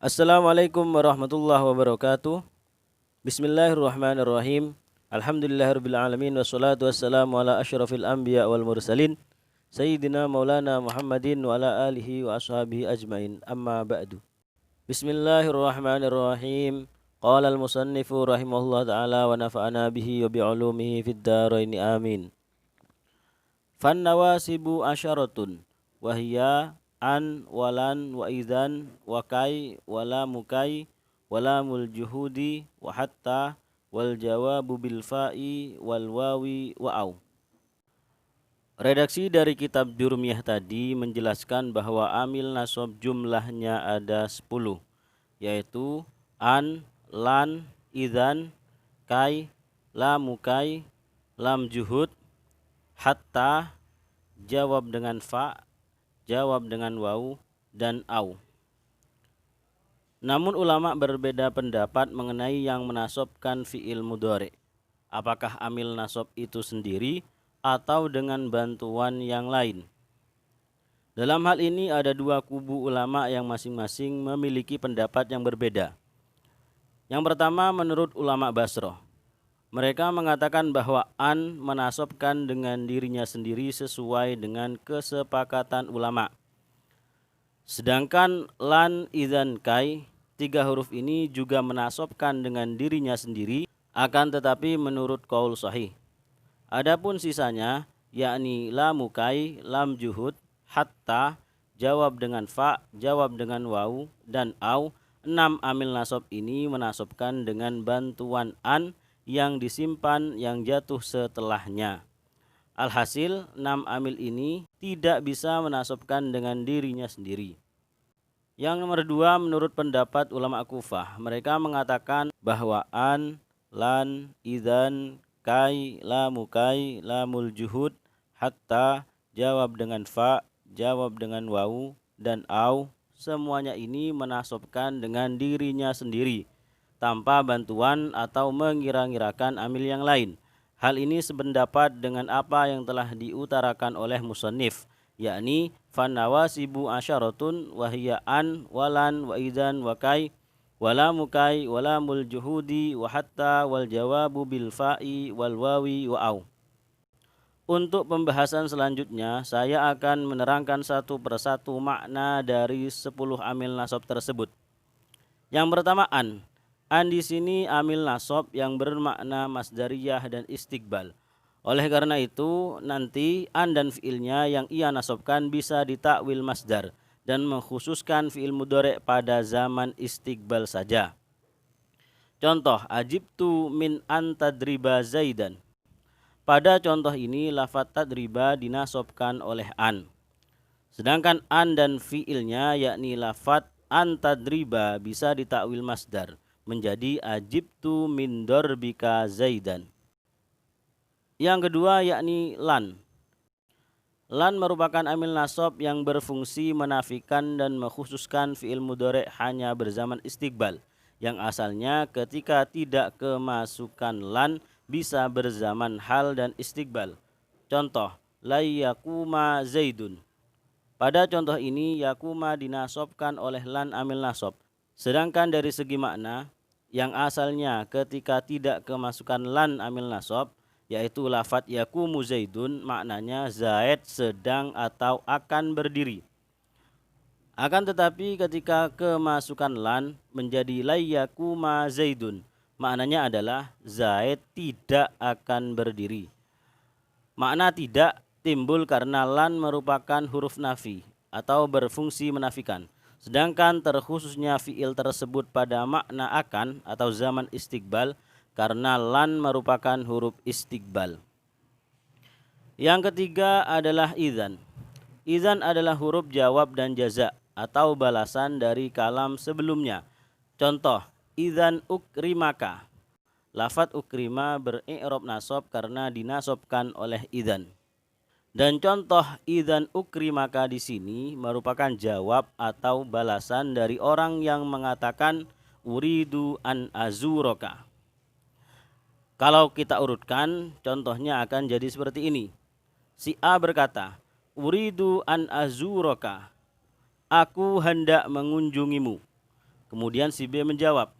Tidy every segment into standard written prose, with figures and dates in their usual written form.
Assalamualaikum warahmatullahi wabarakatuh. Bismillahirrahmanirrahim. Alhamdulillahirabbil alamin wassalatu wassalamu ala asyrafil anbiya wal mursalin sayyidina maulana Muhammadin wa ala alihi wa ashabihi ajmain. Amma ba'du. Bismillahirrahmanirrahim. Qala al-musannifu rahimahullah ta'ala wa nafa'ana bihi wa bi'ulumihi fid dharain amin. Fan nawasibu asyaratun wa hiya an walan wa idzan wa kai wala mukai wala mul juhudi wa hatta wal jawabu bil fa'i wal wawi wa au. Redaksi dari kitab Jurmiyah tadi menjelaskan bahwa amil nasab jumlahnya ada 10, yaitu an, lan, idzan, kai, la mukai, lam juhud, hatta, jawab dengan fa, jawab dengan waw, dan au. Namun ulama berbeda pendapat mengenai yang menasobkan fi'il mudhari. Apakah amil nasab itu sendiri atau dengan bantuan yang lain? Dalam hal ini ada dua kubu ulama yang masing-masing memiliki pendapat yang berbeda. Yang pertama menurut ulama Basrah. Mereka mengatakan bahwa an menasobkan dengan dirinya sendiri sesuai dengan kesepakatan ulama. Sedangkan lan, idzan, kai, 3 huruf ini juga menasobkan dengan dirinya sendiri, akan tetapi menurut qaul sahih. Adapun sisanya, yakni la mukai, lam juhud, hatta, jawab dengan fa, jawab dengan waw, dan au, 6 amil nasab ini menasobkan dengan bantuan an yang disimpan yang jatuh setelahnya. Alhasil 6 amil ini tidak bisa menasobkan dengan dirinya sendiri. Yang nomor 2 menurut pendapat ulama Kufah, mereka mengatakan bahwa an, lan, idzan, kai, la mukai, lamul juhud, hatta, jawab dengan fa, jawab dengan waw, dan au, semuanya ini menasobkan dengan dirinya sendiri tanpa bantuan atau mengira-ngirakan amil yang lain. Hal ini sependapat dengan apa yang telah diutarakan oleh musannif, yakni fan nawasibu asyaratun wa hiya an walan wa idzan wa kai wala mukai wala mul juhudi wa hatta wal jawabu bil fa'i wal wawi wa au. Untuk pembahasan selanjutnya, saya akan menerangkan satu persatu makna dari 10 amil nasab tersebut. Yang pertama an. An di sini amil nasab yang bermakna masdariyah dan istiqbal. Oleh karena itu, nanti an dan fiilnya yang ia nasabkan bisa ditakwil masdar dan mengkhususkan fiil mudhari pada zaman istiqbal saja. Contoh, ajibtu min an tadriba zaidan. Pada contoh ini lafaz tadriba dinasabkan oleh an. Sedangkan an dan fiilnya yakni lafaz an tadriba bisa ditakwil masdar menjadi ajibtu min darbika zaidan. Yang kedua yakni lan. Lan merupakan amil nasab yang berfungsi menafikan dan mengkhususkan fiil mudhari hanya berzaman istiqbal, yang asalnya ketika tidak kemasukan lan bisa berzaman hal dan istiqbal. Contoh, la yakuma zaidun. Pada contoh ini yakuma dinasabkan oleh lan amil nasab. Sedangkan dari segi makna, yang asalnya ketika tidak kemasukan lan amil nasab, yaitu lafadz yakumu zaidun, maknanya Zaid sedang atau akan berdiri. Akan tetapi ketika kemasukan lan menjadi la yakuma zaidun, maknanya adalah Zaid tidak akan berdiri. Makna tidak timbul karena lan merupakan huruf nafi atau berfungsi menafikan. Sedangkan terkhususnya fiil tersebut pada makna akan atau zaman istiqbal karena lan merupakan huruf istiqbal. Yang ketiga adalah idzan. Idzan adalah huruf jawab dan jaza atau balasan dari kalam sebelumnya. Contoh, idzan ukrimaka. Lafadz ukrima beri'rab nasab karena dinasabkan oleh idzan. Dan contoh idzan ukrimaka di sini merupakan jawab atau balasan dari orang yang mengatakan uridu an azuroka. Kalau kita urutkan, contohnya akan jadi seperti ini. Si A berkata, uridu an azuroka. Aku hendak mengunjungimu. Kemudian si B menjawab,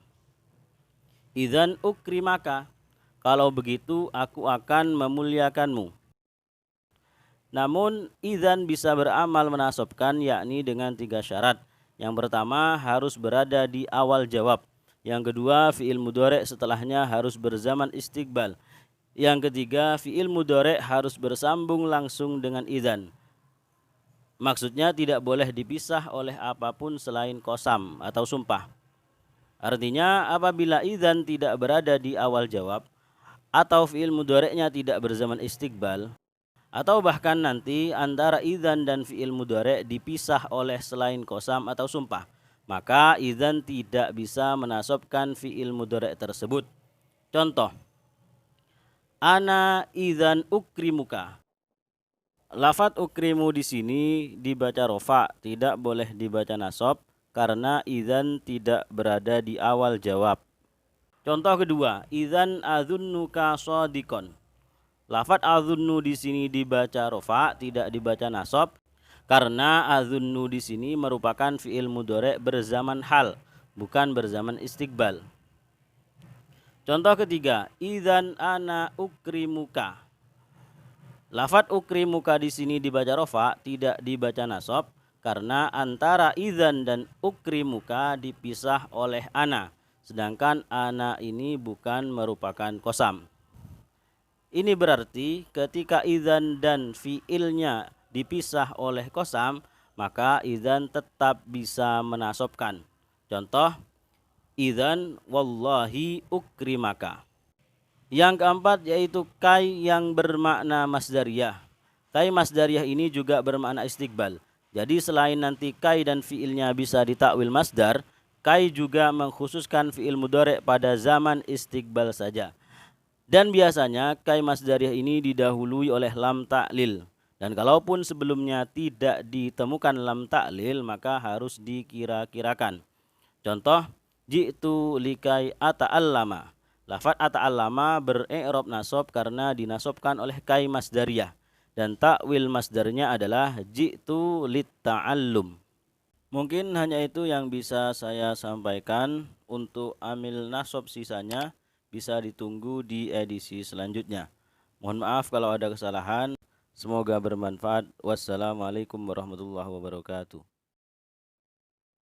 idzan ukrimaka, kalau begitu aku akan memuliakanmu. Namun idzan bisa beramal menasobkan, yakni dengan 3 syarat. Yang pertama harus berada di awal jawab. Yang kedua fi'il mudhari' setelahnya harus berzaman istiqbal. Yang ketiga fi'il mudhari' harus bersambung langsung dengan idzan. Maksudnya tidak boleh dipisah oleh apapun selain qasam atau sumpah. Artinya apabila idzan tidak berada di awal jawab, atau fi'il mudhari'nya tidak berzaman istiqbal, atau bahkan nanti antara idzan dan fi'il mudhari' dipisah oleh selain qasam atau sumpah, maka idzan tidak bisa menasobkan fi'il mudhari' tersebut. Contoh, ana idzan ukrimuka. Lafadz ukrimu di sini dibaca rofa, tidak boleh dibaca nasab karena idzan tidak berada di awal jawab. Contoh kedua, idzan adzunnuka shadiqon. Lafadz adzunnu di sini dibaca rofa, tidak dibaca nasab karena adzunnu di sini merupakan fi'il mudhari' berzaman hal, bukan berzaman istiqbal. Contoh ketiga, idzan ana ukrimuka. Lafadz ukrimuka di sini dibaca rofa, tidak dibaca nasab karena antara idzan dan ukrimuka dipisah oleh ana, sedangkan ana ini bukan merupakan qasam. Ini berarti ketika idzan dan fiilnya dipisah oleh qasam, maka idzan tetap bisa menasobkan. Contoh, idzan wallahi ukrimaka. Yang keempat yaitu kai yang bermakna masdariyah. Kai masdariyah ini juga bermakna istiqbal. Jadi selain nanti kai dan fiilnya bisa ditakwil masdar, kai juga mengkhususkan fiil mudhari' pada zaman istiqbal saja. Dan biasanya kai masdariyah ini didahului oleh lam ta'lil. Dan kalaupun sebelumnya tidak ditemukan lam ta'lil, maka harus dikira-kirakan. Contoh, ji'tu likai ata'allama. Lafadz ata'allama ber-i'rab nasab karena dinasobkan oleh kai masdariyah. Dan takwil masdarnya adalah ji'tu litta'allum. Mungkin hanya itu yang bisa saya sampaikan. Untuk amil nasab sisanya bisa ditunggu di edisi selanjutnya. Mohon maaf kalau ada kesalahan. Semoga bermanfaat. Wassalamualaikum warahmatullahi wabarakatuh.